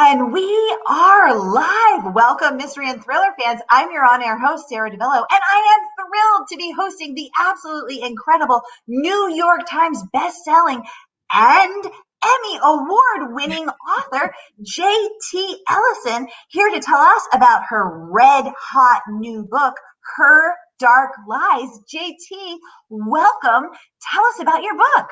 And we are live. Welcome, mystery and thriller fans. I'm your on-air host, Sara DiVello, and I am thrilled to be hosting the absolutely incredible New York Times best-selling and Emmy Award-winning author, J.T. Ellison, here to tell us about her red-hot new book, Her Dark Lies. J.T., welcome. Tell us about your book.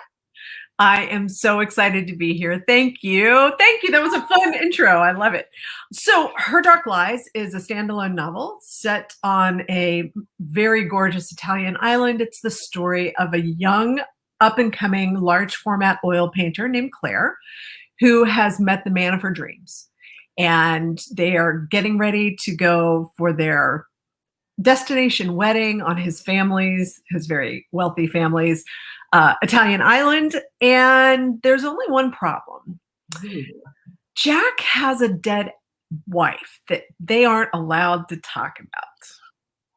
I am so excited to be here. Thank you. Thank you. That was a fun intro. I love it. So Her Dark Lies is a standalone novel set on a very gorgeous Italian island. It's the story of a young, up-and-coming, large format oil painter named Claire, who has met the man of her dreams. And they are getting ready to go for their destination wedding on his very wealthy family's Italian island, and there's only one problem. Jack has a dead wife that they aren't allowed to talk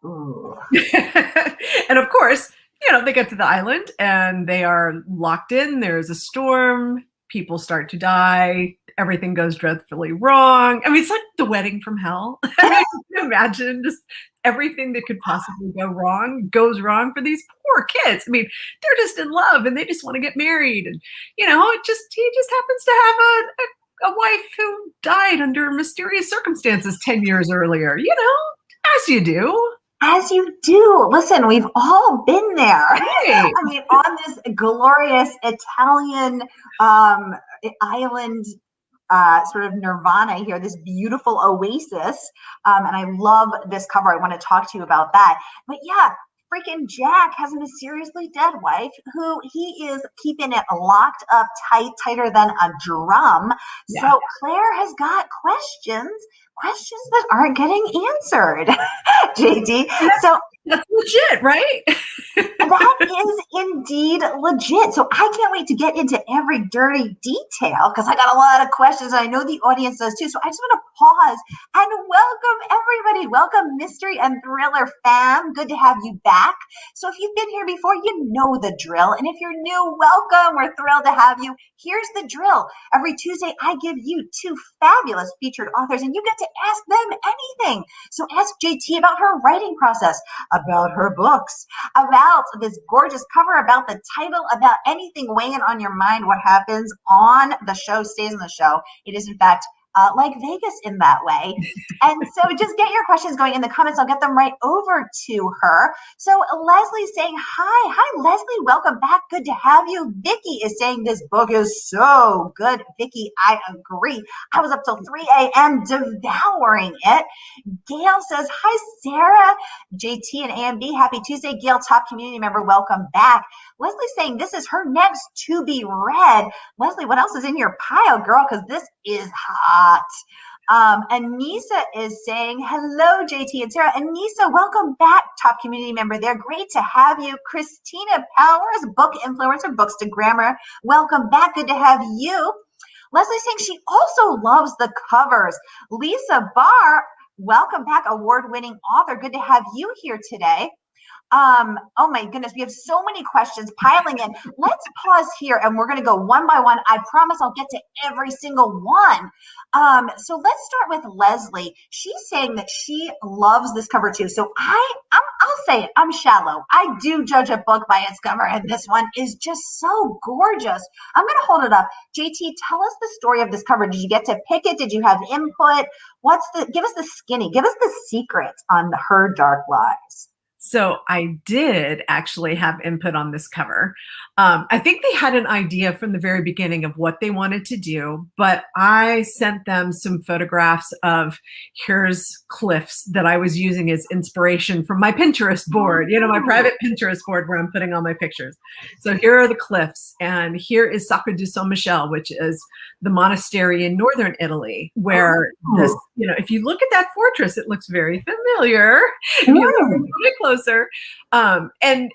about. And of course, they get to the island and they are locked in. There's a storm. People start to die. Everything goes dreadfully wrong. I mean, it's like the wedding from hell. I mean, you can imagine just everything that could possibly go wrong goes wrong for these poor kids. I mean, they're just in love and they just want to get married. And, he just happens to have a wife who died under mysterious circumstances 10 years earlier, as you do. As you do. Listen, we've all been there. Right. I mean, on this glorious Italian island sort of nirvana here, this beautiful oasis. And I love this cover. I want to talk to you about that. But yeah, freaking Jack has a mysteriously dead wife who he is keeping it locked up tighter than a drum. Yeah. So Claire has got questions that aren't getting answered. JD. So that's legit, right? That is indeed legit. So I can't wait to get into every dirty detail because I got a lot of questions. I know the audience does too. So I just want to pause and welcome everybody. Welcome mystery and thriller fam. Good to have you back. So if you've been here before, you know the drill. And if you're new, welcome. We're thrilled to have you. Here's the drill. Every Tuesday, I give you two fabulous featured authors and you get to ask them anything. So ask JT about her writing process, about her books, about this gorgeous cover, about the title, about anything weighing on your mind. What happens on the show stays on the show. It is, in fact, like Vegas in that way. And so just get your questions going in the comments. I'll get them right over to her. So Leslie's saying, hi. Hi, Leslie. Welcome back. Good to have you. Vicky is saying this book is so good. Vicky, I agree. I was up till 3 a.m. devouring it. Gail says, hi, Sarah. JT and AMB, happy Tuesday. Gail, top community member, welcome back. Leslie's saying this is her next to be read. Leslie, what else is in your pile, girl? Because this is hot. And Nisa is saying, hello, JT and Sarah. And Nisa, welcome back, top community member there. Great to have you. Christina Powers, book influencer, Books to Grammar. Welcome back. Good to have you. Leslie's saying she also loves the covers. Lisa Barr, welcome back, award-winning author. Good to have you here today. Oh my goodness, we have so many questions piling in. Let's pause here and we're going to go one by one. I promise I'll get to every single one. So let's start with Leslie. She's saying that she loves this cover too. So I'll say it, I'm shallow. I do judge a book by its cover, and this one is just so gorgeous. I'm going to hold it up. JT, tell us the story of this cover. Did you get to pick it? Did you have input? Give us the skinny, give us the secrets on Her Dark Lies. So I did actually have input on this cover. I think they had an idea from the very beginning of what they wanted to do, but I sent them some photographs of here's cliffs that I was using as inspiration from my Pinterest board, my private Pinterest board where I'm putting all my pictures. So here are the cliffs, and here is Sacre du Saint Michel, which is the monastery in northern Italy, where this, if you look at that fortress, it looks very familiar. If you look a little bit closer, and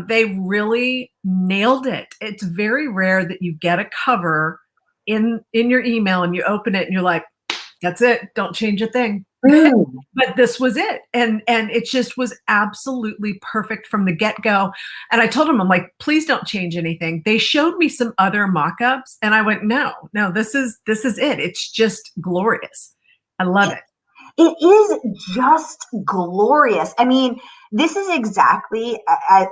they really nailed it. It's very rare that you get a cover in your email and you open it and you're like, That's it. Don't change a thing. Mm. But this was it. And it just was absolutely perfect from the get-go. And I told them, I'm like, please don't change anything. They showed me some other mock-ups and I went, no, this is it. It's just glorious. I love it. It is just glorious. I mean, this is exactly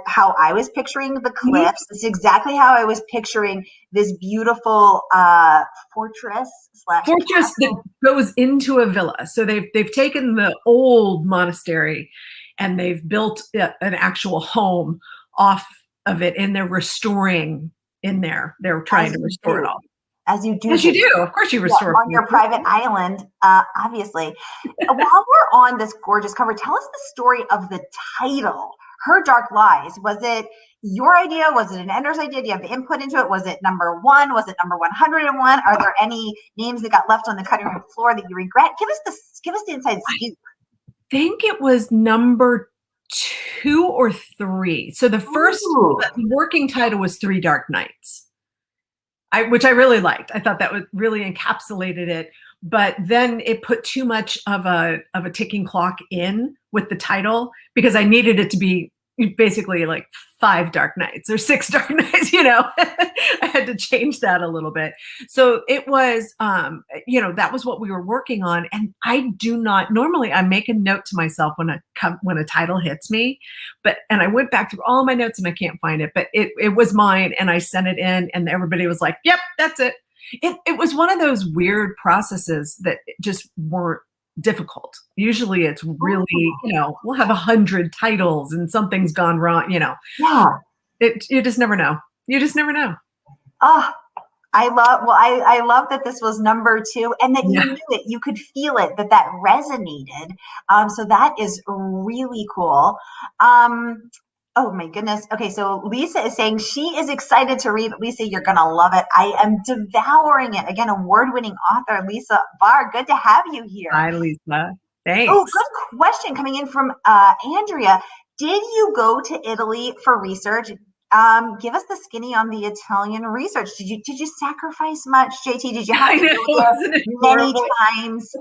how I was picturing the cliffs. It's exactly how I was picturing this beautiful fortress that goes into a villa. So they've taken the old monastery and they've built an actual home off of it, and they're restoring in there. They're trying to restore it all. As you do. As you do. Of course you restore. On your private island, obviously. While we're on this gorgeous cover, tell us the story of the title, Her Dark Lies. Was it your idea? Was it an editor's idea? Do you have input into it? Was it number 1? Was it number 101? Are there any names that got left on the cutting room floor that you regret? Give us the inside scoop. I think it was number 2 or 3. So the first working title was 3 Dark Nights. Which I really liked. I thought that really encapsulated it. But then it put too much of a ticking clock in with the title, because I needed it to be basically like 5 Dark Nights or 6 Dark Nights, I had to change that a little bit. So it was, that was what we were working on. And I do not, normally I make a note to myself when a title hits me, and I went back through all my notes and I can't find it, but it was mine, and I sent it in and everybody was like, yep, that's it. It was one of those weird processes that just weren't difficult. Usually it's really, we'll have 100 titles and something's gone wrong, Yeah. You just never know. You just never know. Oh, I love that this was number 2 and that you knew it. You could feel it, that resonated. So that is really cool. Oh my goodness. Okay, so Lisa is saying she is excited to read. Lisa, you're going to love it. I am devouring it. Again, award-winning author Lisa Barr. Good to have you here. Hi, Lisa. Thanks. Oh, good question coming in from Andrea. Did you go to Italy for research? Give us the skinny on the Italian research. Did you sacrifice much, JT? Did you have to go there many times?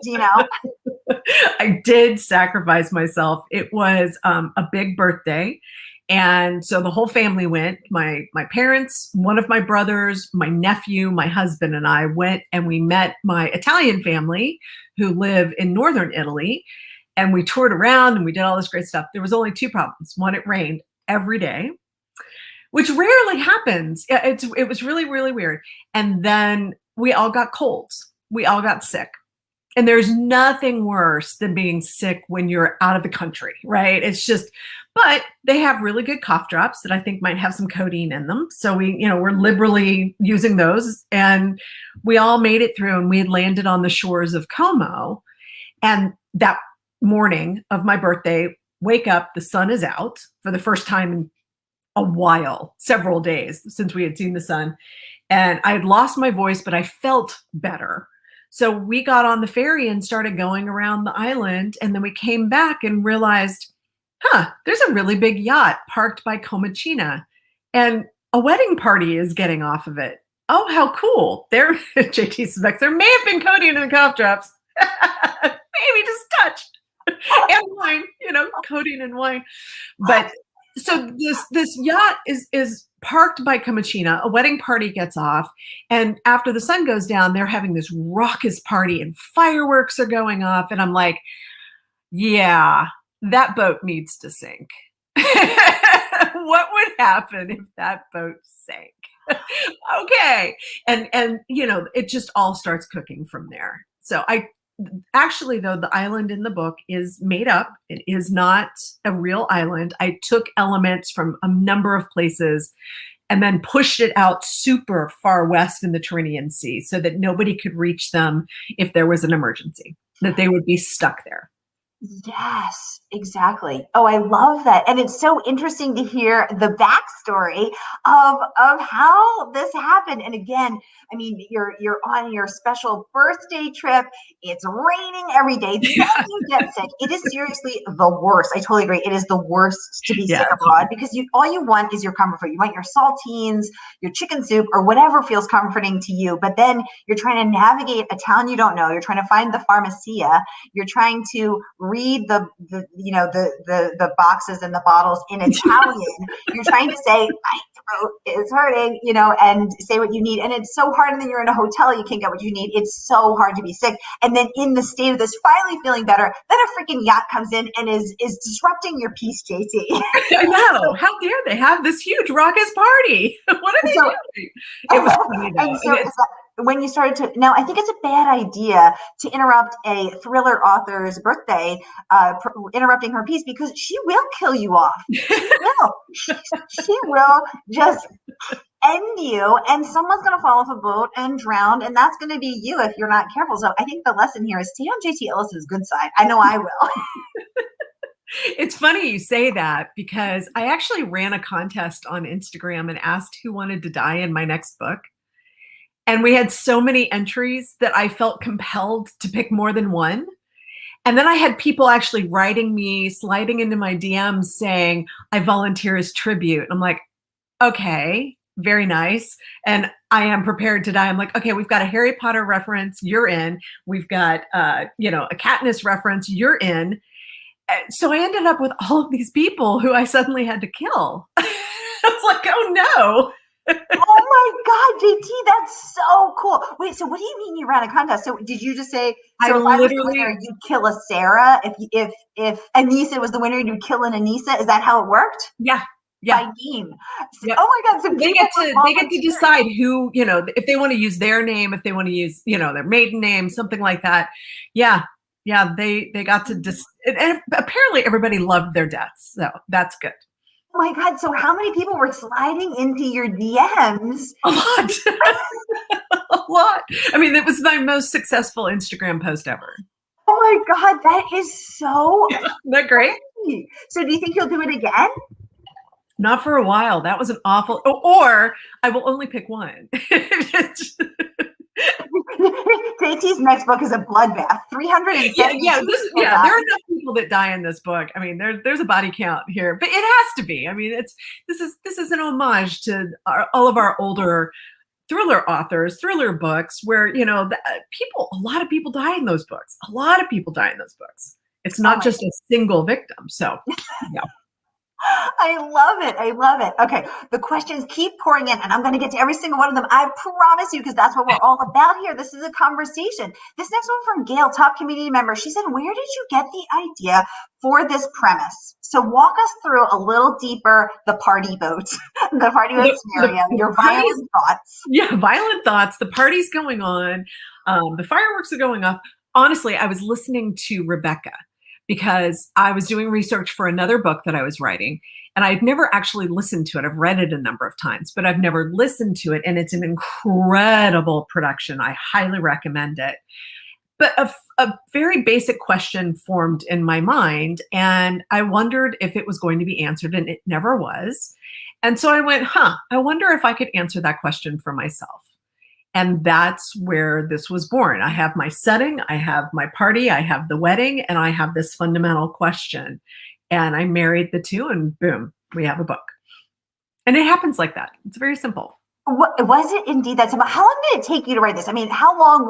I did sacrifice myself. It was a big birthday. And so the whole family went, my parents, one of my brothers, my nephew, my husband, and I went, and we met my Italian family who live in northern Italy. And we toured around and we did all this great stuff. There was only 2 problems. One, it rained every day, which rarely happens. It was really, really weird. And then we all got colds. We all got sick. And there's nothing worse than being sick when you're out of the country, right? It's just, but they have really good cough drops that I think might have some codeine in them. So we're liberally using those, and we all made it through, and we had landed on the shores of Como. And that morning of my birthday, wake up, the sun is out for the first time in a while, several days since we had seen the sun. And I had lost my voice, but I felt better. So we got on the ferry and started going around the island. And then we came back and realized, there's a really big yacht parked by Comacina, and a wedding party is getting off of it. Oh, how cool. JT suspects there may have been codeine in the cough drops. Maybe just touch. And wine, codeine and wine. But so this yacht is parked by Comacina. A wedding party gets off, and after the sun goes down, they're having this raucous party and fireworks are going off. And I'm like, yeah, that boat needs to sink. What would happen if that boat sank? Okay. And it just all starts cooking from there. So actually, though, the island in the book is made up. It is not a real island. I took elements from a number of places and then pushed it out super far west in the Tyrrhenian Sea so that nobody could reach them if there was an emergency, that they would be stuck there. Yes, exactly. Oh, I love that. And it's so interesting to hear the backstory of how this happened. And again, I mean, you're on your special birthday trip. It's raining every day. Then Yeah. you get sick. It is seriously the worst. I totally agree. It is the worst to be Yeah. sick abroad because you all you want is your comfort food. You want your saltines, your chicken soup, or whatever feels comforting to you. But then you're trying to navigate a town you don't know. You're trying to find the pharmacia. You're trying to read the boxes and the bottles in Italian. You're trying to say my throat is hurting, and say what you need. And it's so hard. And then you're in a hotel, you can't get what you need. It's so hard to be sick. And then in the state of this, finally feeling better, then a freaking yacht comes in and is disrupting your peace, JT. I know. How dare they have this huge raucous party? What are they doing? It was funny though. And so when you started to, now I think it's a bad idea to interrupt a thriller author's birthday, interrupting her piece, because she will kill you off. She will. She will just end you, and someone's going to fall off a boat and drown, and that's going to be you if you're not careful. So I think the lesson here is stay on JT Ellison's good side. I know I will. It's funny you say that because I actually ran a contest on Instagram and asked who wanted to die in my next book. And we had so many entries that I felt compelled to pick more than one. And then I had people actually writing me, sliding into my DMs saying, I volunteer as tribute. I'm like, okay, very nice. And I am prepared to die. I'm like, okay, we've got a Harry Potter reference, you're in. We've got, a Katniss reference, you're in. So I ended up with all of these people who I suddenly had to kill. I was like, oh no. Oh my God, JT, that's so cool. Wait, so what do you mean you ran a contest? So did you just say, so if I was the winner, you'd kill a Sarah? If Anissa was the winner, you'd kill an Anissa? Is that how it worked? Yeah. By name. Yep. Oh my God. So they get to decide who, if they want to use their name, if they want to use, their maiden name, something like that. Yeah. Yeah. They got to and apparently everybody loved their deaths. So that's good. Oh my God. So how many people were sliding into your DMs? A lot. A lot. I mean, it was my most successful Instagram post ever. Oh my God. That is so Isn't that great? funny. So do you think you'll do it again? Not for a while. That was an awful, or I will only pick one. JT's next book is a bloodbath. 370. Yeah, there are enough people that die in this book. I mean, there's a body count here, but it has to be. I mean, this is an homage to all of our older thriller authors, thriller books, where a lot of people die in those books. A lot of people die in those books. It's not just a single victim. So, yeah. I love it. I love it. Okay. The questions keep pouring in, and I'm going to get to every single one of them. I promise you, because that's what we're all about here. This is a conversation. This next one from Gail, top community member. She said, where did you get the idea for this premise? So walk us through a little deeper the party boat, the party boat scenario, your violent thoughts. Yeah, violent thoughts. The party's going on. The fireworks are going off. Honestly, I was listening to Rebecca, because I was doing research for another book that I was writing, and I'd never actually listened to it. I've read it a number of times, but I've never listened to it, and it's an incredible production. I highly recommend it. But a very basic question formed in my mind, and I wondered if it was going to be answered, and it never was. And so I went, I wonder if I could answer that question for myself. And that's where this was born. I have my setting, I have my party, I have the wedding, and I have this fundamental question. And I married the two, and boom, we have a book. And it happens like that. It's very simple. Was it indeed that simple? How long did it take you to write this? I mean, how long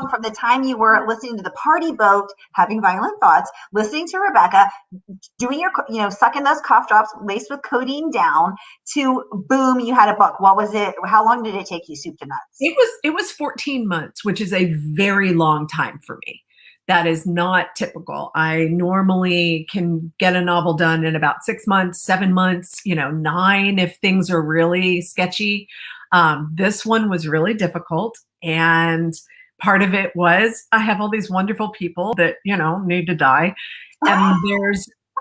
from the time you were listening to the party boat, having violent thoughts, listening to Rebecca, doing your, sucking those cough drops laced with codeine down, to boom, you had a book? What was it? How long did it take you, soup to nuts? It was 14 months, which is a very long time for me. That is not typical. I normally can get a novel done in about 6 months, 7 months, 9 if things are really sketchy. This one was really difficult. And part of it was I have all these wonderful people that, need to die. And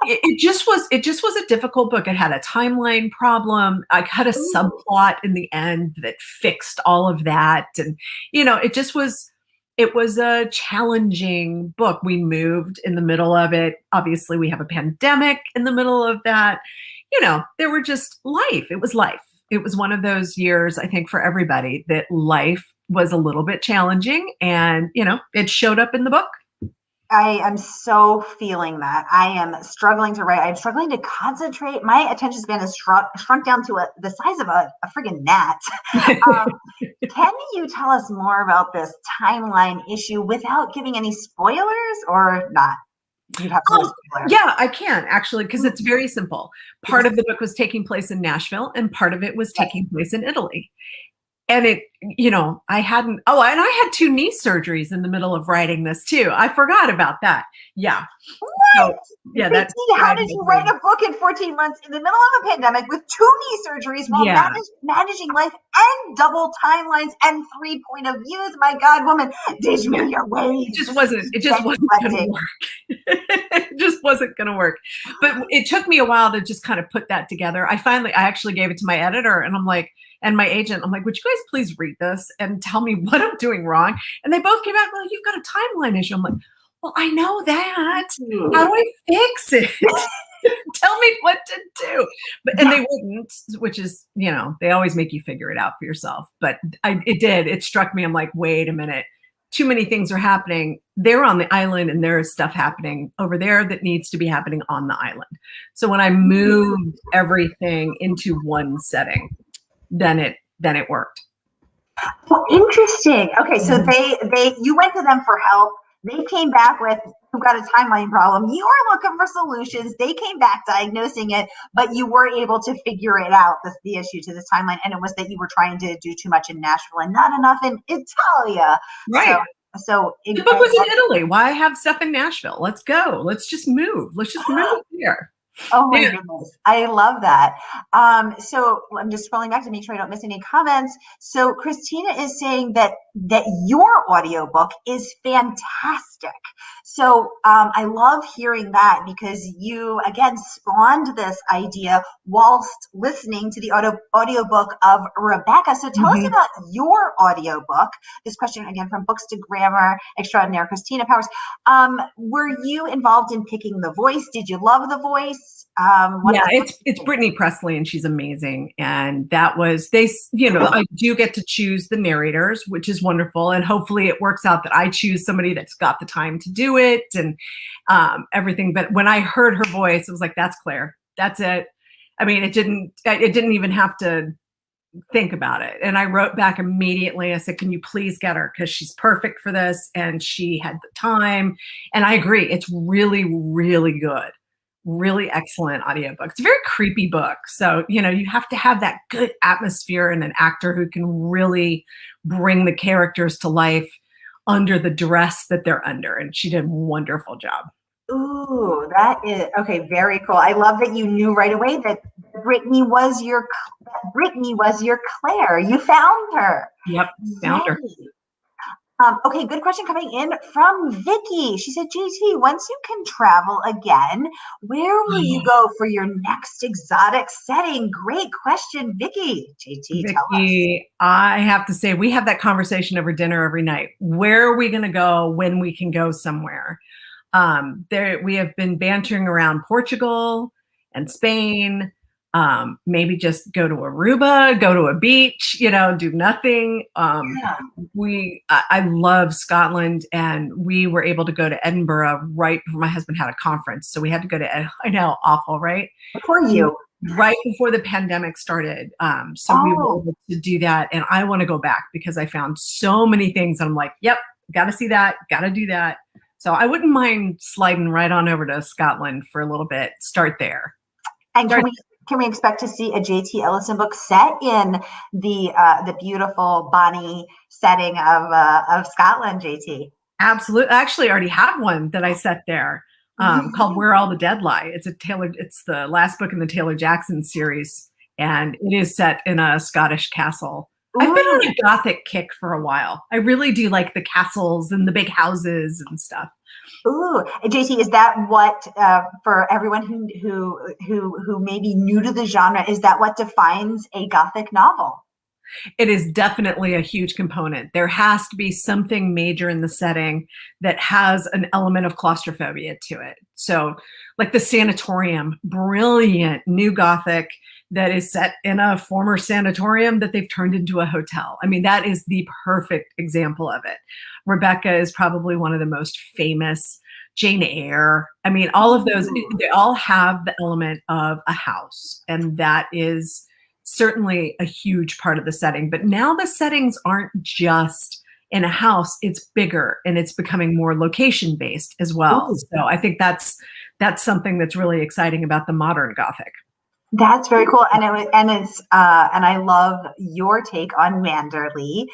it just was a difficult book. It had a timeline problem. I had a subplot in the end that fixed all of that. And, it just was It was a challenging book. We moved in the middle of it. Obviously, we have a pandemic in the middle of that. You know, there were just life. It was life. It was one of those years, I think, for everybody that life was a little bit challenging, and, you know, it showed up in the book. I am so feeling that. I am struggling to write. I'm struggling to concentrate. My attention span is shrunk down to the size of a friggin' gnat. Can you tell us more about this timeline issue without giving any spoilers, or not? You'd have to spoiler. Yeah, I can actually, because it's very simple. Part of the book was taking place in Nashville, and part of it was taking place in Italy. And it, you know, and I had 2 knee surgeries in the middle of writing this too. I forgot about that. Yeah. What? So, yeah. How did you write a book in 14 months in the middle of a pandemic with 2 knee surgeries while managing life and double timelines and 3 point of views? My God, woman, did you know your way? It just wasn't going to work. It just wasn't going to work. But it took me a while to just kind of put that together. I actually gave it to my editor, and I'm like, and my agent, I'm like, would you guys please read this and tell me what I'm doing wrong? And they both came out, well, you've got a timeline issue. I'm like, well, I know that. How do I fix it? Tell me what to do. And they wouldn't, which is, you know, they always make you figure it out for yourself. But it did. It struck me. I'm like, wait a minute. Too many things are happening. They're on the island, and there is stuff happening over there that needs to be happening on the island. So when I moved everything into one setting, then it worked. Well, interesting. Okay, so you went to them for help. They came back with, you've got a timeline problem. You are looking for solutions. They came back diagnosing it, but you were able to figure it out, the issue to this timeline. And it was that you were trying to do too much in Nashville and not enough in Italia. Right. So the book was in Italy. Why have stuff in Nashville? Let's go. Let's just move. Let's just move here. Oh my goodness. I love that. So I'm just scrolling back to make sure I don't miss any comments. So Christina is saying that your audiobook is fantastic. So I love hearing that, because you, again, spawned this idea whilst listening to the audiobook of Rebecca. So tell us about your audiobook. This question, again, from Books to Grammar Extraordinaire, Christina Powers. Were you involved in picking the voice? Did you love the voice? It's Brittany Presley, and she's amazing. And that was, I do get to choose the narrators, which is wonderful. And hopefully it works out that I choose somebody that's got the time to do it and everything. But when I heard her voice, it was like, that's Claire. That's it. I mean, it didn't even have to think about it. And I wrote back immediately. I said, can you please get her? Because she's perfect for this. And she had the time. And I agree. It's really, really good. Really excellent audiobook. It's a very creepy book. So, you have to have that good atmosphere and an actor who can really bring the characters to life under the duress that they're under. And she did a wonderful job. Ooh, that is okay. Very cool. I love that you knew right away that Brittany was your Claire. You found her. Yep, found her. Okay, good question coming in from Vicky. She said, JT, once you can travel again, where will you go for your next exotic setting? Great question, Vicky. JT, tell us. I have to say, we have that conversation over dinner every night. Where are we going to go when we can go somewhere? We have been bantering around Portugal and Spain. Maybe just go to Aruba, go to a beach, do nothing. I love Scotland, and we were able to go to Edinburgh right before my husband had a conference. So we had to go to, I know, awful, right? For you. Right before the pandemic started. So we were able to do that. And I want to go back because I found so many things. And I'm like, yep, got to see that, got to do that. So I wouldn't mind sliding right on over to Scotland for a little bit. Start there. And can we expect to see a JT Ellison book set in the beautiful Bonnie setting of Scotland, JT? Absolutely. I actually already have one that I set there called Where All the Dead Lie. It's the last book in the Taylor Jackson series, and it is set in a Scottish castle. I've been on a Gothic kick for a while. I really do like the castles and the big houses and stuff. Ooh, JT, is that what for everyone who may be new to the genre? Is that what defines a Gothic novel? It is definitely a huge component. There has to be something major in the setting that has an element of claustrophobia to it. So like the sanatorium, brilliant new Gothic that is set in a former sanatorium that they've turned into a hotel. I mean, that is the perfect example of it. Rebecca is probably one of the most famous. Jane Eyre. I mean, all of those, they all have the element of a house, and that is certainly a huge part of the setting. But now the settings aren't just in a house, it's bigger and it's becoming more location based as well. Ooh. So I think that's something that's really exciting about the modern Gothic. That's very cool, and I love your take on Manderley.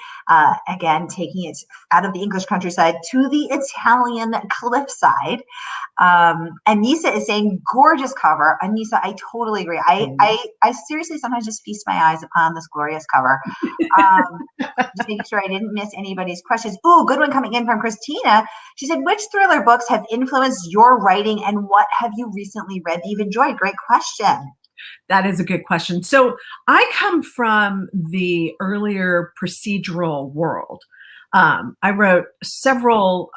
Again, taking it out of the English countryside to the Italian cliffside. And Nisa is saying, gorgeous cover. And Nisa, I totally agree. I seriously sometimes just feast my eyes upon this glorious cover. Just making sure I didn't miss anybody's questions. Ooh, good one coming in from Christina. She said, which thriller books have influenced your writing, and what have you recently read that you've enjoyed? Great question. That is a good question. So I come from the earlier procedural world. I wrote several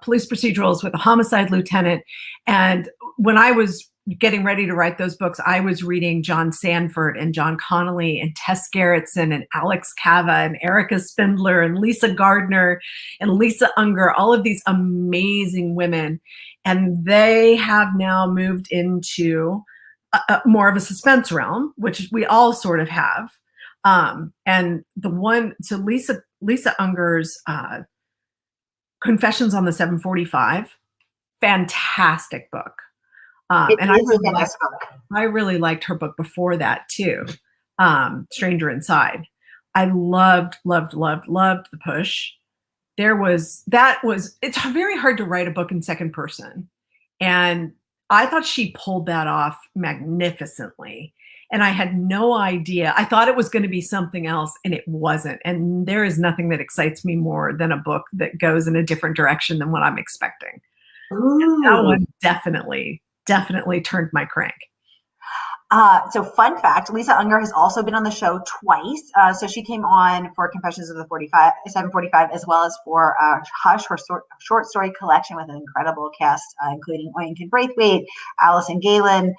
police procedurals with a homicide lieutenant. And when I was getting ready to write those books, I was reading John Sandford and John Connolly and Tess Gerritsen and Alex Cava and Erica Spindler and Lisa Gardner and Lisa Unger, all of these amazing women. And they have now moved into more of a suspense realm, which we all sort of have. And so Lisa Unger's Confessions on the 745, fantastic book. And I really liked her book before that too, Stranger Inside. I loved The Push. It's very hard to write a book in second person. And I thought she pulled that off magnificently. And I had no idea. I thought it was going to be something else, and it wasn't. And there is nothing that excites me more than a book that goes in a different direction than what I'm expecting. That one definitely turned my crank. So fun fact, Lisa Unger has also been on the show twice. So she came on for Confessions of the 745, as well as for Hush, her short story collection with an incredible cast, including Oyenkin Braithwaite, Allison Galen,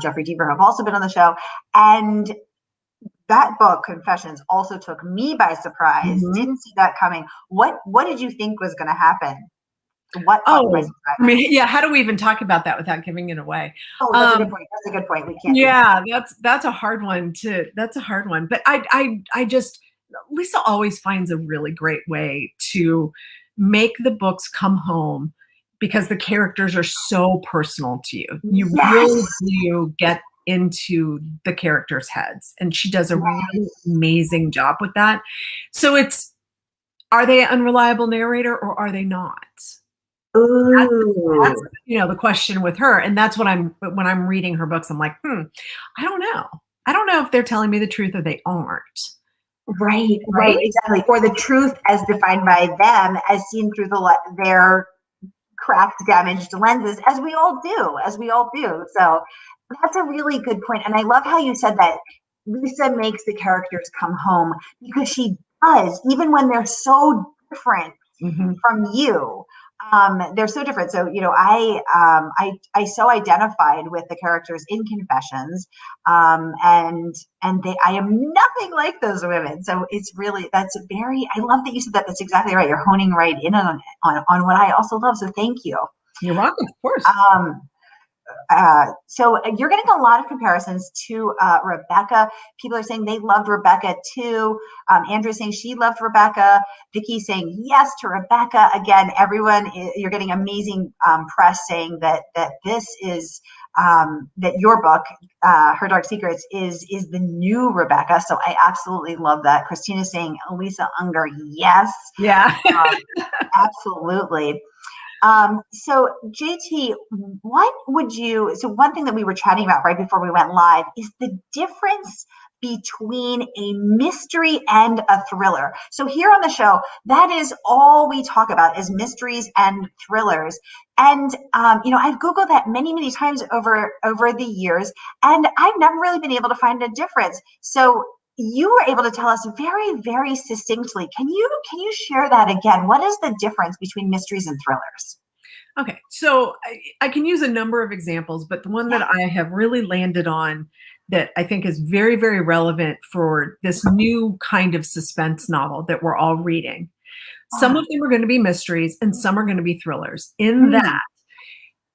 Jeffrey Deaver have also been on the show. And that book, Confessions, also took me by surprise. Mm-hmm. Didn't see that coming. What did you think was going to happen? I mean, yeah. How do we even talk about that without giving it away? Oh, that's a good point. That's a good point. We can't. Yeah, that's a hard one That's a hard one. But I just Lisa always finds a really great way to make the books come home because the characters are so personal to you. You really do get into the characters' heads, and she does a really amazing job with that. So are they an unreliable narrator or are they not? That's the question with her. And that's when I'm reading her books, I'm like, I don't know. I don't know if they're telling me the truth or they aren't. Right, exactly. Or the truth as defined by them, as seen through their cracked, damaged lenses, as we all do. So that's a really good point. And I love how you said that Lisa makes the characters come home, because she does, even when they're so different from you. They're so different. So, I so identified with the characters in Confessions, and I am nothing like those women. So it's really, I love that you said that. That's exactly right. You're honing right in on what I also love. So thank you. You're welcome, of course. So you're getting a lot of comparisons to Rebecca. People are saying they loved Rebecca too. Andrew's saying she loved Rebecca. Vicky's saying yes to Rebecca. Again, you're getting amazing press saying that this is that your book, Her Dark Secrets, is the new Rebecca. So I absolutely love that. Christina's saying Lisa Unger, yes. Yeah. Absolutely. So JT, one thing that we were chatting about right before we went live is the difference between a mystery and a thriller. So here on the show, that is all we talk about, is mysteries and thrillers. And, I've Googled that many, many times over the years, and I've never really been able to find a difference. So you were able to tell us very, very succinctly. Can you share that again? What is the difference between mysteries and thrillers? Okay, so I can use a number of examples, but the one that I have really landed on that I think is very, very relevant for this new kind of suspense novel that we're all reading. Some of them are going to be mysteries and some are going to be thrillers. In that,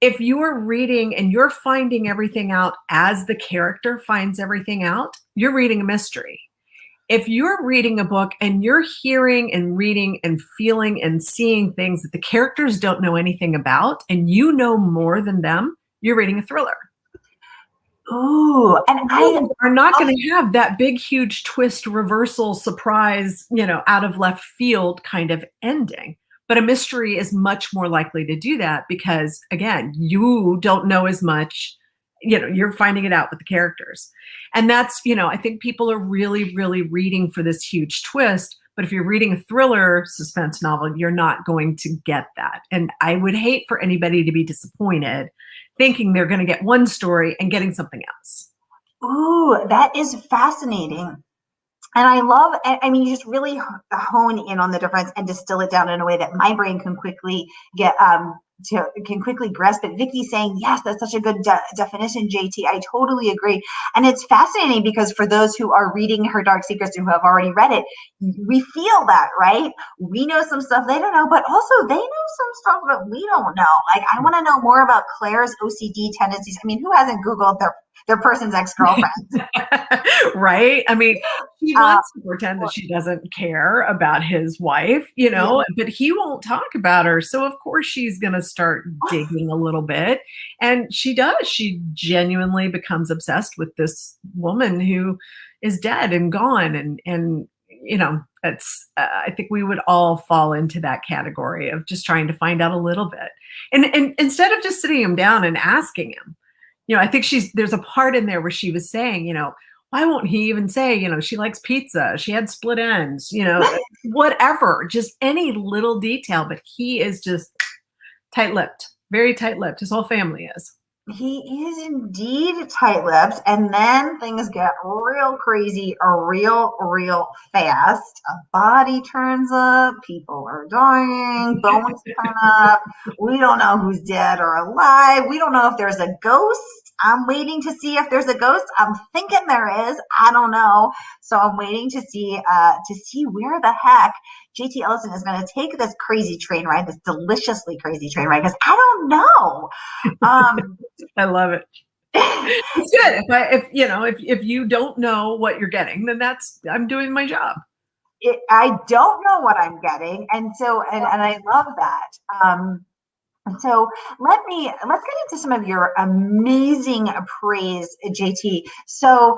if you are reading and you're finding everything out as the character finds everything out, you're reading a mystery. If you're reading a book and you're hearing and reading and feeling and seeing things that the characters don't know anything about and you know more than them, you're reading a thriller. Ooh, and I are not going to have that big, huge twist, reversal, surprise, out of left field kind of ending. But a mystery is much more likely to do that because, again, you don't know as much. You're finding it out with the characters. And that's, I think people are really, really reading for this huge twist. But if you're reading a thriller suspense novel, you're not going to get that. And I would hate for anybody to be disappointed thinking they're going to get one story and getting something else. Ooh, that is fascinating. And I love, you just really hone in on the difference and distill it down in a way that my brain can quickly can quickly grasp it. Vicky's saying, yes, that's such a good definition, JT. I totally agree. And it's fascinating because for those who are reading Her Dark Secrets and who have already read it, we feel that, right? We know some stuff they don't know, but also they know some stuff that we don't know. Like, I want to know more about Claire's OCD tendencies. Who hasn't Googled their person's ex-girlfriend? Right? He wants to pretend that she doesn't care about his wife, but he won't talk about her. So of course she's going to start digging a little bit. And she does. She genuinely becomes obsessed with this woman who is dead and gone. And it's, I think we would all fall into that category of just trying to find out a little bit. And instead of just sitting him down and asking him, I think there's a part in there where she was saying, why won't he even say, she likes pizza, she had split ends, whatever, just any little detail. But he is just tight-lipped, very tight-lipped. His whole family is. He is indeed tight-lipped, and then things get real crazy real fast. A body turns up, people are dying, bones turn up. We don't know who's dead or alive. We don't know if there's a ghost. I'm waiting to see if there's a ghost. I'm thinking there is. I don't know. So I'm waiting to see where the heck JT Ellison is going to take this crazy train ride, this deliciously crazy train ride, because I don't know. I love it. It's good. If you don't know what you're getting, then I'm doing my job. I don't know what I'm getting, and I love that. So let's get into some of your amazing praise, JT. So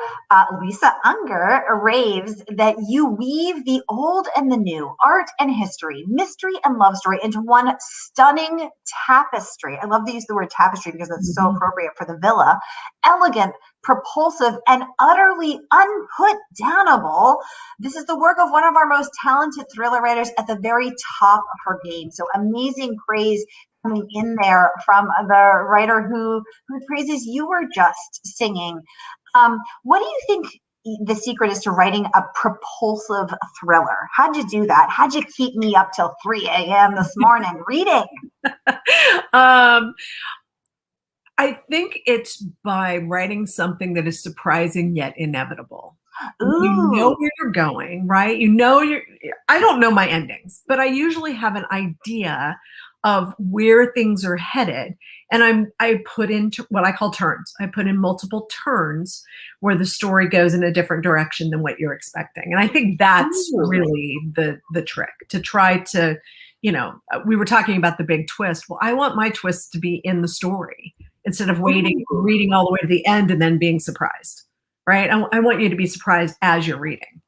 Lisa Unger raves that you weave the old and the new, art and history, mystery and love story into one stunning tapestry. I love to use the word tapestry because it's so appropriate for the villa. Elegant, propulsive, and utterly unputdownable. This is the work of one of our most talented thriller writers at the very top of her game. So amazing praise coming in there from the writer whose praises you were just singing. What do you think the secret is to writing a propulsive thriller? How'd you do that? How'd you keep me up till 3 a.m. this morning reading? I think it's by writing something that is surprising yet inevitable. Ooh. You know where you're going, right? I don't know my endings, but I usually have an idea of where things are headed. And I put into what I call turns. I put in multiple turns where the story goes in a different direction than what you're expecting. And I think that's really the trick, to try to, we were talking about the big twist. Well, I want my twist to be in the story instead of reading all the way to the end and then being surprised, right? I want you to be surprised as you're reading.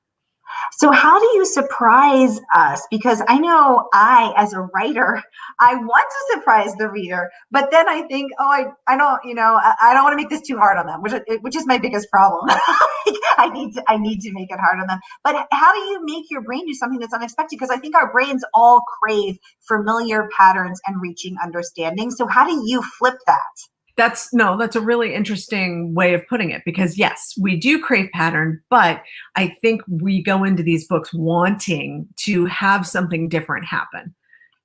So how do you surprise us? Because I know as a writer, I want to surprise the reader, but then I think, I don't want to make this too hard on them, which is my biggest problem. I need to make it hard on them. But how do you make your brain do something that's unexpected? Because I think our brains all crave familiar patterns and reaching understanding. So how do you flip that? That's a really interesting way of putting it, because yes, we do crave pattern, but I think we go into these books wanting to have something different happen.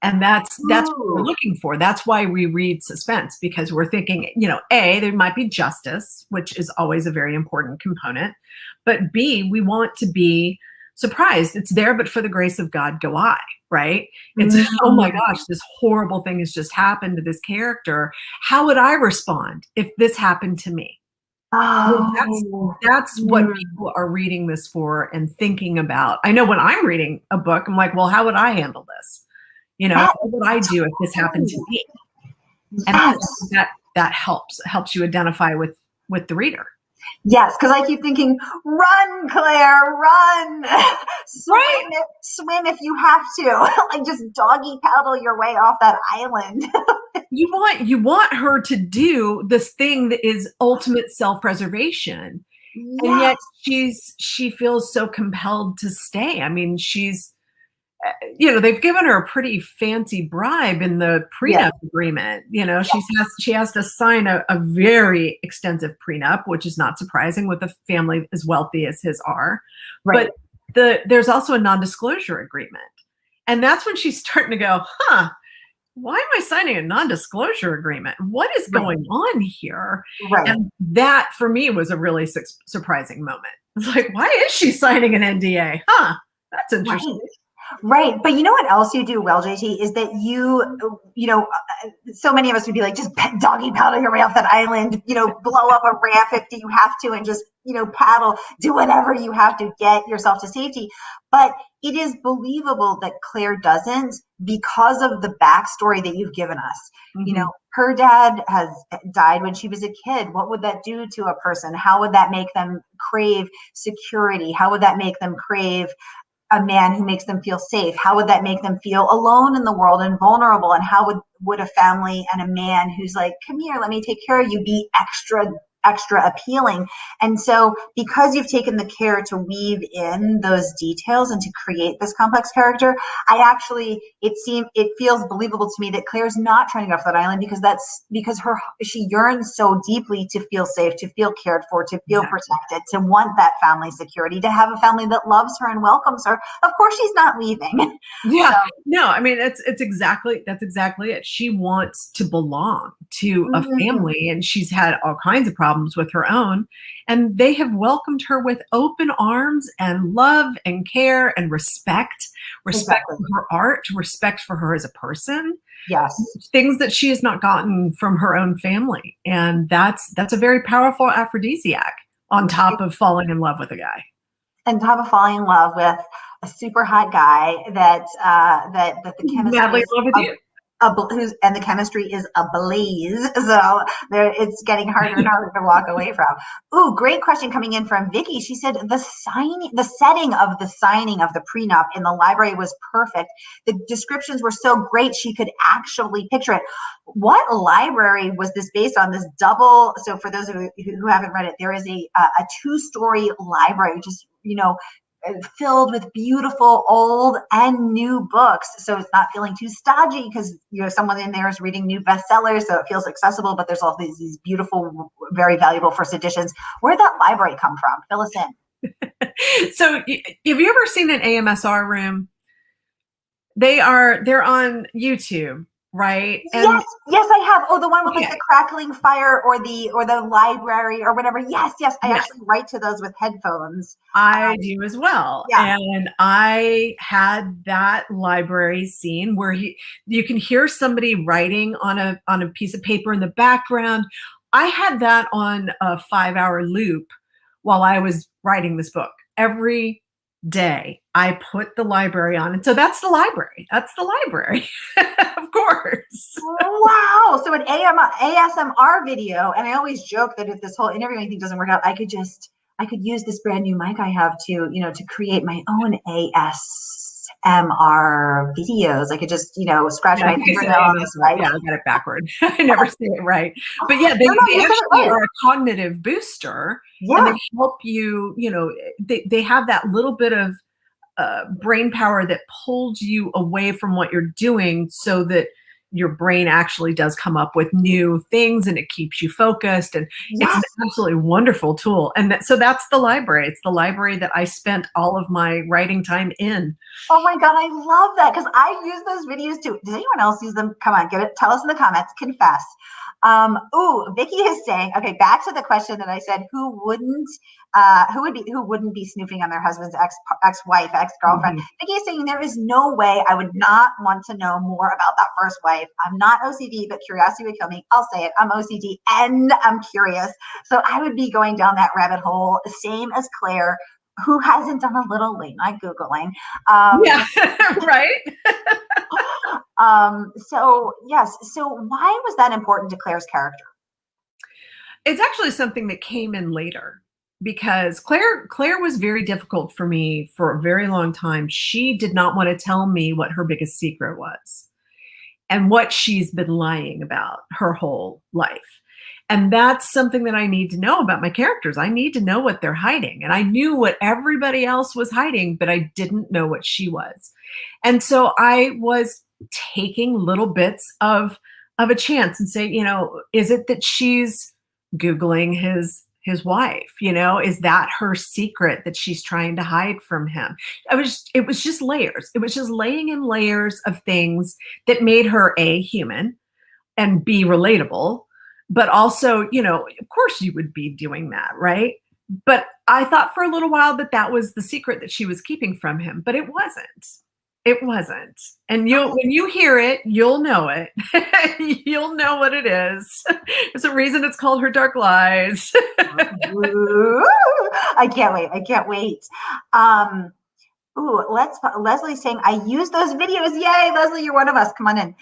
And that's what we're Ooh. looking for. That's why we read suspense, because we're thinking, A, there might be justice, which is always a very important component. But B, we want to be surprised. It's there, but for the grace of God go I, right? It's, oh my gosh, this horrible thing has just happened to this character. How would I respond if this happened to me? Oh. That's what people are reading this for and thinking about. I know when I'm reading a book, I'm like, well, how would I handle this? What would I do if this happened to me? And that helps you identify with the reader. Yes, because I keep thinking, run, Claire, run. Swim if you have to. Like, just doggy paddle your way off that island. You want her to do this thing that is ultimate self-preservation. Yes. And yet she feels so compelled to stay. I mean, she's they've given her a pretty fancy bribe in the prenup agreement. She has to sign a very extensive prenup, which is not surprising with a family as wealthy as his are. Right. But there's also a non-disclosure agreement. And that's when she's starting to go, why am I signing a non-disclosure agreement? What is going on here? Right. And that for me was a really surprising moment. It's like, why is she signing an NDA? That's interesting. Right. But you know what else you do well, JT, is that so many of us would be like, just doggy paddle your way off that island, blow up a ramp if you have to, and just, paddle, do whatever you have to get yourself to safety. But it is believable that Claire doesn't, because of the backstory that you've given us. Mm-hmm. Her dad has died when she was a kid. What would that do to a person? How would that make them crave security? How would that make them crave a man who makes them feel safe? How would that make them feel alone in the world and vulnerable? And how would a family and a man who's like, come here, let me take care of you, be extra appealing? And so because you've taken the care to weave in those details and to create this complex character, it feels believable to me that Claire's not trying to go off that island because she yearns so deeply to feel safe, to feel cared for, to feel protected, to want that family security, to have a family that loves her and welcomes her. Of course she's not leaving. Yeah. So, no, I mean, that's exactly it. She wants to belong to a family, and she's had all kinds of problems with her own, and they have welcomed her with open arms and love and care and respect for her art, respect for her as a person. Yes. Things that she has not gotten from her own family. And that's a very powerful aphrodisiac on top of falling in love with a guy. On top of falling in love with a super hot guy that the chemistry madly in love with you. And the chemistry is ablaze. So it's getting harder and harder to walk away from. Ooh, great question coming in from Vicky. She said the setting of the signing of the prenup in the library was perfect. The descriptions were so great she could actually picture it. What library was this based on? This double. So for those of you who haven't read it, there is a 2-story library, just filled with beautiful old and new books. So it's not feeling too stodgy because someone in there is reading new bestsellers, so it feels accessible, but there's all these beautiful, very valuable first editions. Where'd that library come from? Fill us in. So have you ever seen an AMSR room? They're on YouTube. Right. And yes, I have. Oh, the one with like the crackling fire or the library or whatever. Yes. I actually write to those with headphones. I do as well. Yeah. And I had that library scene where you can hear somebody writing on a piece of paper in the background. I had that on a 5-hour loop while I was writing this book. Every day I put the library on, and so that's the library. Of course. Wow. So an ASMR video, and I always joke that if this whole interviewing thing doesn't work out, I could use this brand new mic I have to create my own ASMR videos. I could just scratch my fingernail on this. Right. Yeah, I got it backward. I never say it right. But yeah, they actually are a cognitive booster. Yeah. And they help you, they have that little bit of brain power that pulls you away from what you're doing so that your brain actually does come up with new things and it keeps you focused. And it's an Yes. absolutely wonderful tool. And so that's the library. It's the library that I spent all of my writing time in. Oh my God, I love that because I use those videos too. Does anyone else use them? Come on, get it. Tell us in the comments. Confess. Vicky is saying, okay, back to the question that I said, who wouldn't be snooping on their husband's ex-wife, ex-girlfriend? Vicky is saying there is no way I would not want to know more about that first wife. I'm not OCD, but curiosity would kill me. I'll say it. I'm OCD and I'm curious. So I would be going down that rabbit hole, same as Claire, who hasn't done a little late night Googling. Yeah, right. So yes. So why was that important to Claire's character? It's actually something that came in later because Claire was very difficult for me for a very long time. She did not want to tell me what her biggest secret was and what she's been lying about her whole life. And that's something that I need to know about my characters. I need to know what they're hiding. And I knew what everybody else was hiding, but I didn't know what she was. And so I was taking little bits of a chance and say, is it that she's Googling his wife? Is that her secret that she's trying to hide from him? It was just layers. It was just laying in layers of things that made her A, human, and B, relatable. But also, of course you would be doing that, right? But I thought for a little while that was the secret that she was keeping from him, but it wasn't. It wasn't. And when you hear it, you'll know it. You'll know what it is. There's a reason it's called Her Dark Lies. I can't wait. I can't wait. Leslie's saying, I use those videos. Yay, Leslie, you're one of us. Come on in.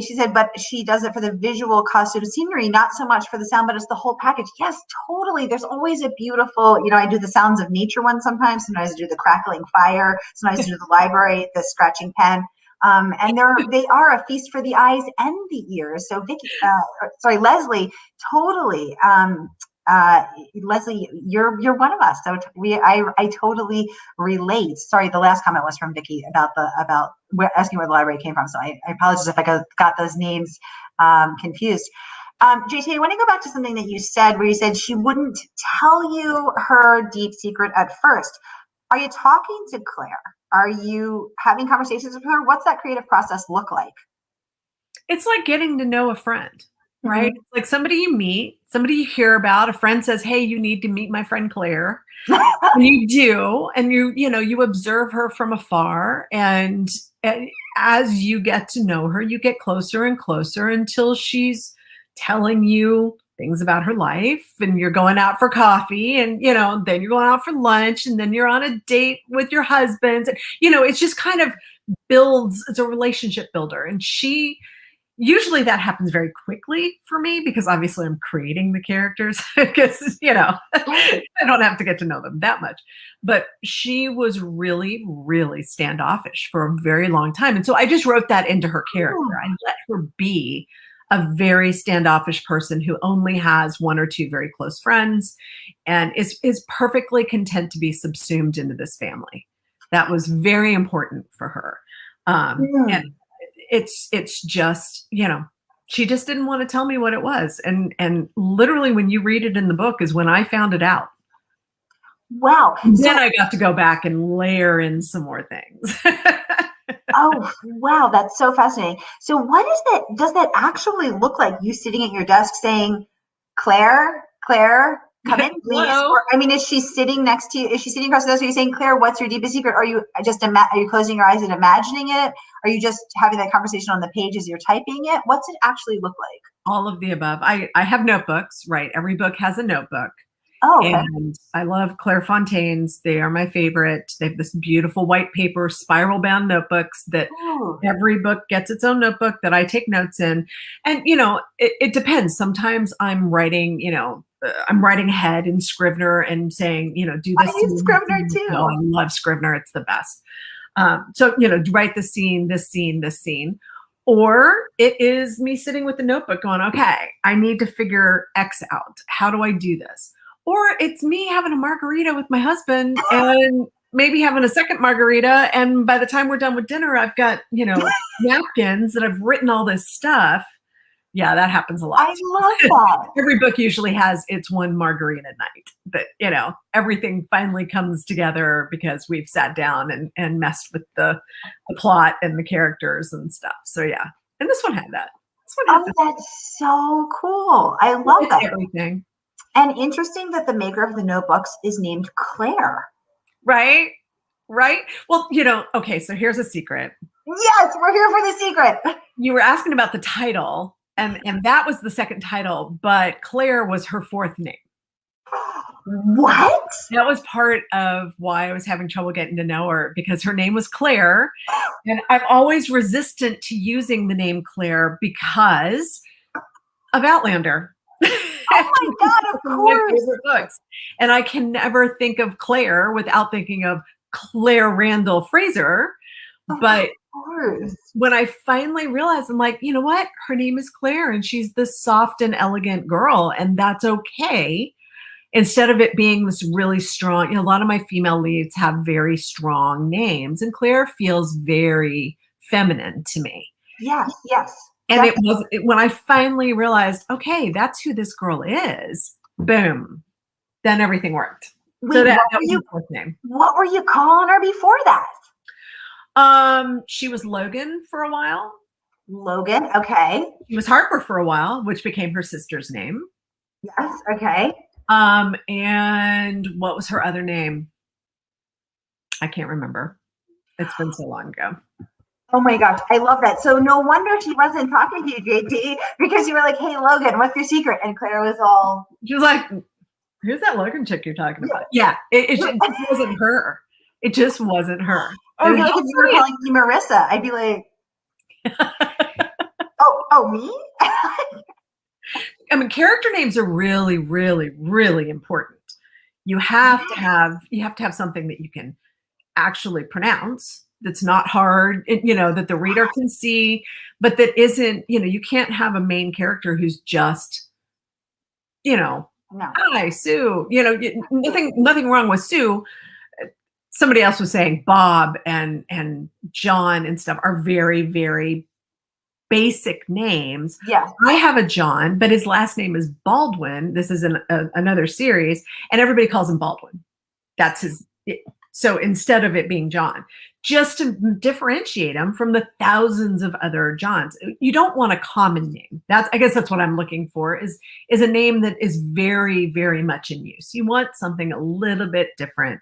She said, but she does it for the visual costume scenery, not so much for the sound, but it's the whole package. Yes, totally. There's always a beautiful, I do the sounds of nature one sometimes. Sometimes I do the crackling fire. Sometimes I do the library, the scratching pen. And they are a feast for the eyes and the ears. So Leslie, totally. Leslie, you're one of us. So I totally relate. Sorry, the last comment was from Vicky about asking where the library came from. So I apologize if I got those names confused. JT, I want to go back to something that you said where you said she wouldn't tell you her deep secret at first. Are you talking to Claire? Are you having conversations with her? What's that creative process look like? It's like getting to know a friend. Right? It's like somebody you meet, somebody you hear about, a friend says, hey, you need to meet my friend Claire. And you do, and you observe her from afar. And as you get to know her, you get closer and closer until she's telling you things about her life, and you're going out for coffee, and then you're going out for lunch, and then you're on a date with your husband. And, it's just kind of builds, it's a relationship builder. And usually that happens very quickly for me because obviously I'm creating the characters because, I don't have to get to know them that much. But she was really, really standoffish for a very long time. And so I just wrote that into her character. I let her be a very standoffish person who only has one or two very close friends and is perfectly content to be subsumed into this family. That was very important for her. And it's just, she just didn't want to tell me what it was. And literally when you read it in the book is when I found it out. Wow. Then I got to go back and layer in some more things. Oh, wow. That's so fascinating. So what does that actually look like? You sitting at your desk saying, Claire, come in, please. Or, is she sitting next to you? Is she sitting across the desk? Are you saying, Claire, what's your deepest secret? Are you closing your eyes and imagining it? Are you just having that conversation on the page as you're typing it? What's it actually look like? All of the above. I have notebooks, right? Every book has a notebook. Oh, okay. And I love Claire Fontaine's. They are my favorite. They have this beautiful white paper spiral bound notebooks that every book gets its own notebook that I take notes in. And, it depends. Sometimes I'm writing, I'm writing ahead in Scrivener and saying, do this. I use Scrivener too. Oh, I love Scrivener. It's the best. So, write this scene, this scene, this scene. Or it is me sitting with the notebook going, okay, I need to figure X out. How do I do this? Or it's me having a margarita with my husband and maybe having a second margarita, and by the time we're done with dinner, I've got, napkins that I've written all this stuff. Yeah, that happens a lot. I love that. Every book usually has its one margarita night, but everything finally comes together because we've sat down and messed with the plot and the characters and stuff. So yeah, and this one had that. Oh, that's so cool. I love that. Everything. And interesting that the maker of the notebooks is named Claire. Right? Well, okay, so here's a secret. Yes, we're here for the secret. You were asking about the title, and that was the second title, but Claire was her fourth name. What? That was part of why I was having trouble getting to know her, because her name was Claire. And I'm always resistant to using the name Claire because of Outlander. Oh my God, of course. My favorite books. And I can never think of Claire without thinking of Claire Randall Fraser. But when I finally realized, I'm like, you know what? Her name is Claire, and she's this soft and elegant girl, and that's okay. Instead of it being this really strong, a lot of my female leads have very strong names, and Claire feels very feminine to me. Yes. And when I finally realized, okay, that's who this girl is, boom, then everything worked. Wait, so that was her fourth name. What were you calling her before that? She was Logan for a while. Logan, okay. She was Harper for a while, which became her sister's name. Yes, okay. And what was her other name? I can't remember. It's been so long ago. Oh my gosh, I love that. So no wonder she wasn't talking to you, JT, because you were like, hey, Logan, what's your secret? And Claire was all... She was like, who's that Logan chick you're talking about? Yeah, it just wasn't her. It just wasn't her. I feel like if you were calling me Marissa, I'd be like, oh, me? I mean, character names are really, really, really important. You have to have something that you can actually pronounce, that's not hard, that the reader can see, but that isn't, you can't have a main character who's just, no. Hi, Sue, nothing wrong with Sue. Somebody else was saying Bob and John and stuff are very, very basic names. Yeah. I have a John, but his last name is Baldwin. This is another series, and everybody calls him Baldwin. That's his. So instead of it being John, just to differentiate him from the thousands of other Johns, you don't want a common name. I guess that's what I'm looking for is a name that is very, very much in use. You want something a little bit different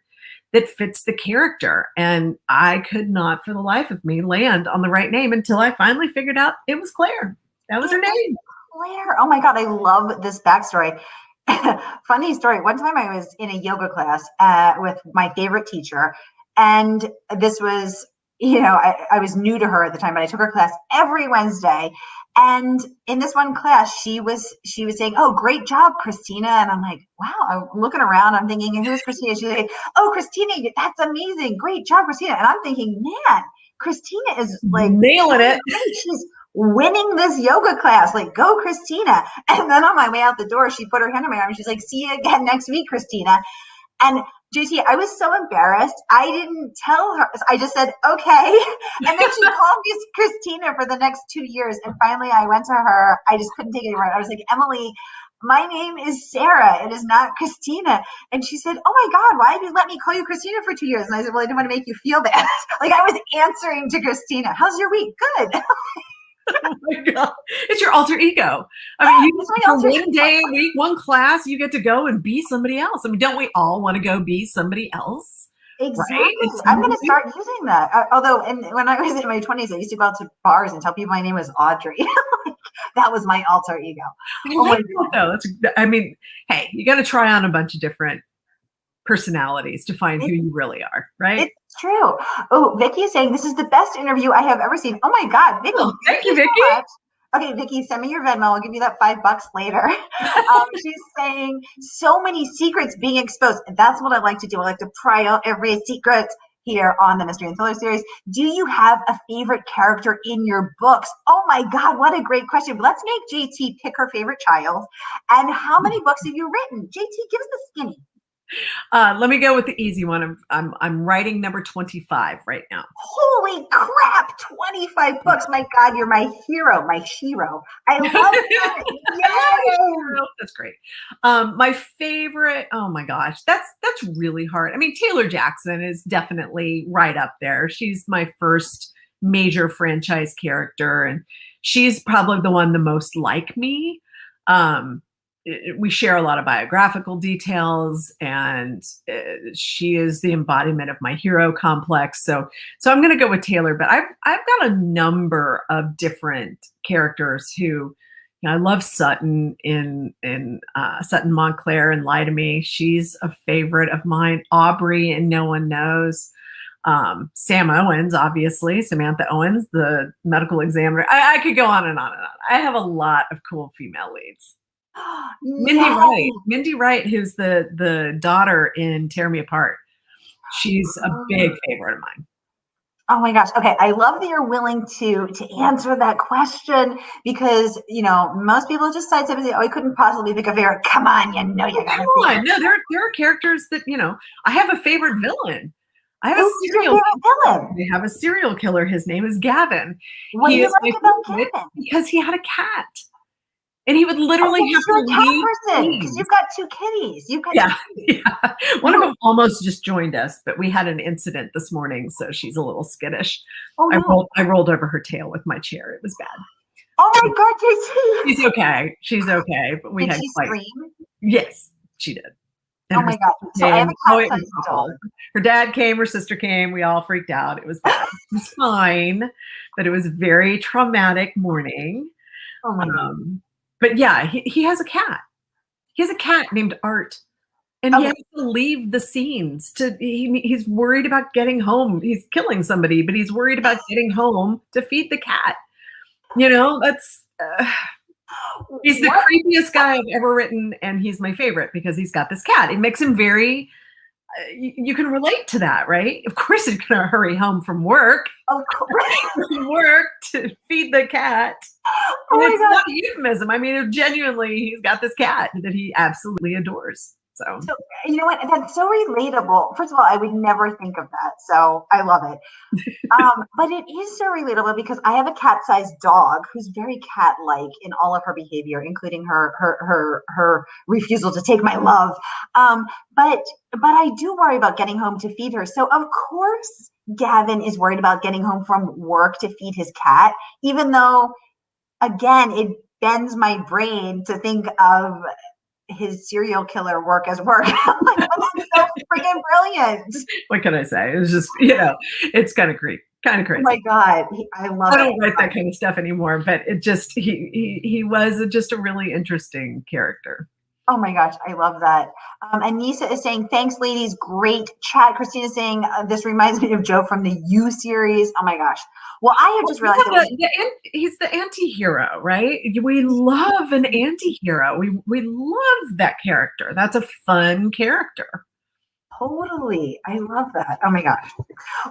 that fits the character. And I could not for the life of me land on the right name until I finally figured out it was Claire. That was her name. Claire. Oh my God, I love this backstory. Funny story. One time I was in a yoga class with my favorite teacher. And this was, I was new to her at the time, but I took her class every Wednesday. And in this one class, she was saying, oh, great job, Christina. And I'm like, wow, I'm looking around. I'm thinking, who's Christina? She's like, oh, Christina, that's amazing. Great job, Christina. And I'm thinking, man, Christina is like nailing it. She's winning this yoga class. Like, go, Christina. And then on my way out the door, she put her hand on my arm. And she's like, see you again next week, Christina. And JT, I was so embarrassed. I didn't tell her. I just said, okay. And then she called me Christina for the next 2 years. And finally I went to her. I just couldn't take it anymore. I was like, Emily, my name is Sarah. It is not Christina. And she said, oh my God, why did you let me call you Christina for 2 years? And I said, well, I didn't want to make you feel bad. Like I was answering to Christina. How's your week? Good. Oh my God. It's your alter ego. I mean, you for one day a week, one class, you get to go and be somebody else. I mean, don't we all want to go be somebody else? Exactly. Right? I'm going to start using that. Although, when I was in my 20s, I used to go out to bars and tell people my name was Audrey. That was my alter ego. I mean, hey, you got to try on a bunch of different personalities to find who you really are, right? It's true. Oh, Vicky is saying this is the best interview I have ever seen. Oh my God, Vicky! Oh, thank you, Vicky. So okay, Vicky, send me your Venmo. I'll give you that $5 later. She's saying so many secrets being exposed. And that's what I like to do. I like to pry out every secret here on the Mystery and Thriller series. Do you have a favorite character in your books? Oh my God, what a great question. Let's make JT pick her favorite child. And how many books have you written? JT, give us the skinny. Let me go with the easy one. I'm writing number 25 right now. Holy crap, 25 books. My God, you're my hero, my Shiro. I love that. Yay! That's great. My favorite, oh my gosh, that's really hard. I mean, Taylor Jackson is definitely right up there. She's my first major franchise character, and she's probably the one the most like me. We share a lot of biographical details, and she is the embodiment of my hero complex. So I'm going to go with Taylor, but I've got a number of different characters who, I love Sutton in Sutton Montclair and Lie to Me. She's a favorite of mine. Aubrey and No One Knows. Sam Owens, obviously, Samantha Owens, the medical examiner. I could go on and on and on. I have a lot of cool female leads. Mindy Wright, who's the daughter in Tear Me Apart. She's a big favorite of mine. Oh my gosh. Okay. I love that you're willing to answer that question, because, most people just sidestep and say, oh, I couldn't possibly pick a favorite. Come on. You got Come on. No, there are characters that, I have a favorite villain. I have Who's your favorite villain? We have a serial killer. His name is Gavin. What do you like about Gavin? Because he had a cat. And he would literally have to leave. Because you've got two kitties. Yeah. One of them almost just joined us, but we had an incident this morning, so she's a little skittish. Oh, no. I rolled over her tail with my chair. It was bad. Oh my God, JT. She's okay. But we did had she scream? Yes, she did. And oh my God. So I have a cat-sized dog. Her dad came, her sister came. We all freaked out. It was bad. It was fine, but it was a very traumatic morning. Oh my God. But yeah, he has a cat. He has a cat named Art, and he has to leave the scenes. He's worried about getting home. He's killing somebody, but he's worried about getting home to feed the cat. That's he's the creepiest guy I've ever written, and he's my favorite because he's got this cat. It makes him very. You can relate to that, right? Of course, he's going to hurry home from work. Of course. Work to feed the cat. And it's not a euphemism. I mean, genuinely, he's got this cat that he absolutely adores. So you know what? That's so relatable. First of all, I would never think of that. So I love it. But it is so relatable because I have a cat-sized dog who's very cat-like in all of her behavior, including her refusal to take my love. But I do worry about getting home to feed her. So of course, Gavin is worried about getting home from work to feed his cat, even though, again, it bends my brain to think of his serial killer work as work. I'm like, that's so freaking brilliant. What can I say? It was just, it's kind of crazy. Oh my God. I love it. I don't write that kind of stuff anymore, but it just, he was just a really interesting character. Oh my gosh, I love that. Anissa is saying, thanks, ladies. Great chat. Christina is saying, this reminds me of Joe from the You series. Oh my gosh. Well, I have just realized he's the anti-hero, right? We love an anti-hero. We love that character. That's a fun character. Totally. I love that. Oh my gosh.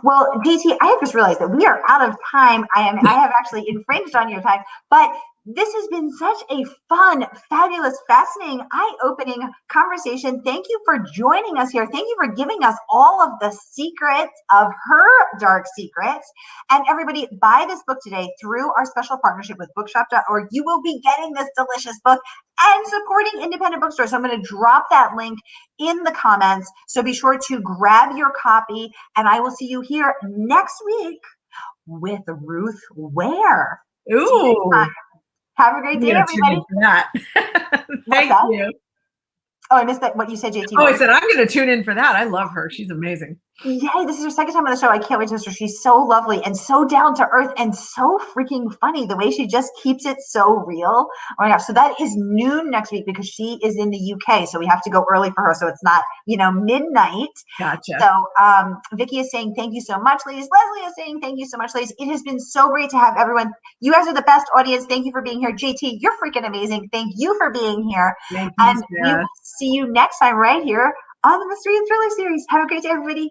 Well, DT, I have just realized that we are out of time. I have actually infringed on your time, but this has been such a fun, fabulous, fascinating, eye-opening conversation. Thank you for joining us here. Thank you for giving us all of the secrets of her dark secrets. And everybody, buy this book today through our special partnership with bookshop.org. You will be getting this delicious book and supporting independent bookstores. So I'm going to drop that link in the comments. So be sure to grab your copy, and I will see you here next week with Ruth Ware. Ooh. Have a great day, everybody. Thank you. Oh, I missed that. What you said, JT. Oh, I said, I'm going to tune in for that. I love her. She's amazing. Yay. This is her second time on the show. I can't wait to host her. She's so lovely and so down to earth and so freaking funny. The way she just keeps it so real. Oh my gosh. So that is noon next week because she is in the UK. So we have to go early for her. So it's not, midnight. Gotcha. So Vicky is saying, thank you so much, ladies. Leslie is saying, thank you so much, ladies. It has been so great to have everyone. You guys are the best audience. Thank you for being here. JT, you're freaking amazing. Thank you for being here. Thank you, and we will see you next time right here on the Mystery and Thriller series. Have a great day, everybody.